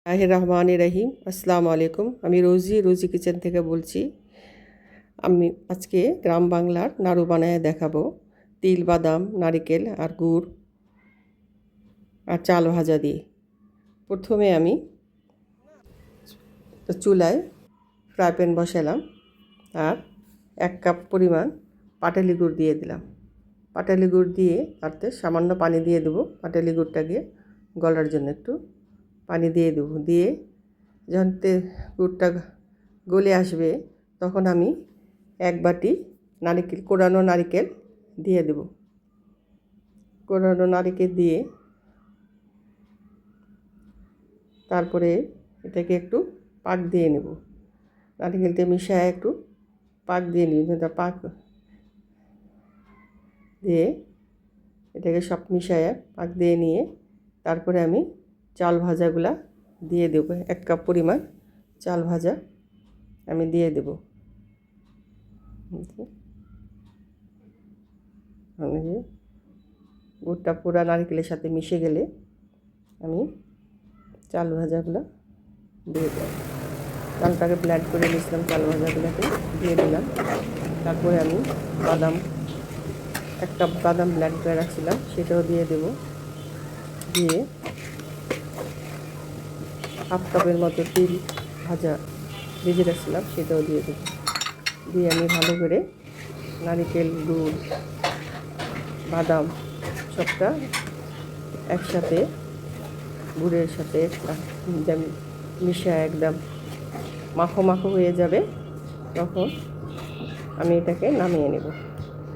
রহিম আসসালামু আলাইকুম। আমি রোজি কিচেন থেকে বলছি। আমি আজকে গ্রাম বাংলার নাড়ু বানায় দেখাবো। তিল, বাদাম, নারিকেল আর গুড় আর চাল ভাজা দিয়ে। প্রথমে আমি চুলায় ফ্রাই প্যান বসালাম আর 1 কাপ পরিমাণ পাটালি গুড় দিয়ে দিলাম। পাটালি গুড় দিয়ে তাতে সামান্য পানি দিয়ে দেবো। পাটালি গুড়টাকে গলার জন্য একটু পানি দিয়ে দেবো। দিয়ে যখন গুড়টা গলে আসবে তখন আমি 1 বাটি কোরানো নারিকেল দিয়ে দেব। কোরানো নারিকেল দিয়ে তারপরে এটাকে একটু পাক দিয়ে নেব। নারিকেলটা মিশিয়ে একটু পাক দিয়ে নিই। পাক দিয়ে এটাকে সব মিশিয়ে পাক দিয়ে নিয়ে তারপরে আমি চাল ভাজাগুলা দিয়ে দেবো। 1 কাপ পরিমাণ চাল ভাজা আমি দিয়ে দেব। গুড়টা পুরা নারকেলের সাথে মিশে গেলে আমি চাল ভাজাগুলো দিয়ে দেব। চালটাকে ব্লেন্ড করে নিয়েছিলাম, চাল ভাজাগুলোকে দিয়ে দিলাম। তারপরে আমি 1 কাপ বাদাম ব্লেন্ড করে রাখছিলাম, সেটাও দিয়ে দেব। দিয়ে 1/2 কাপের মতো তিল ভাজা ভেজে রাখছিলাম, সেটাও দিয়ে দেব। দিয়ে আমি ভালো করে নারিকেল, গুড়, বাদাম সবটা একসাথে গুড়ের সাথে একদম মিশিয়ে একদম মাখো মাখো হয়ে যাবে, তখন আমি এটাকে নামিয়ে নেব।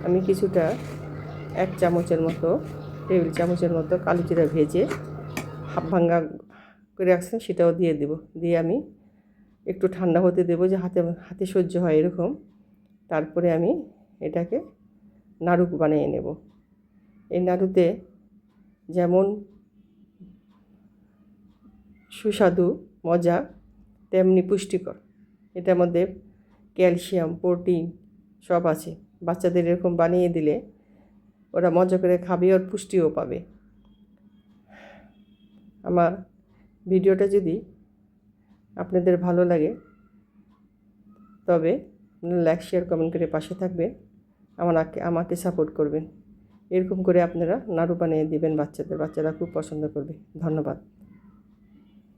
আমি কিছুটা 1 চামচের মতো, টেবিল চামচের মতো কালো জিরা ভেজে হাফ ভাঙ্গা করে রাখছেন, সেটাও দিয়ে দেব। দিয়ে আমি একটু ঠান্ডা হতে দেবো, যে হাতে সহ্য হয় এরকম। তারপরে আমি এটাকে নাড়ু বানিয়ে নেব। এই নাড়ুতে যেমন সুস্বাদু মজা তেমনি পুষ্টিকর। এটার মধ্যে ক্যালসিয়াম, প্রোটিন সব আছে। বাচ্চাদের এরকম বানিয়ে দিলে ওরা মজা করে খাবে আর পুষ্টিও পাবে। আমার ভিডিওটা যদি আপনাদের ভালো লাগে তবে লাইক, শেয়ার, কমেন্ট করে পাশে থাকবেন। আমাকে সাপোর্ট করবেন। এরকম করে আপনারা নাড়ু বানিয়ে দিবেন বাচ্চাদের। বাচ্চারা খুব পছন্দ করবে। ধন্যবাদ।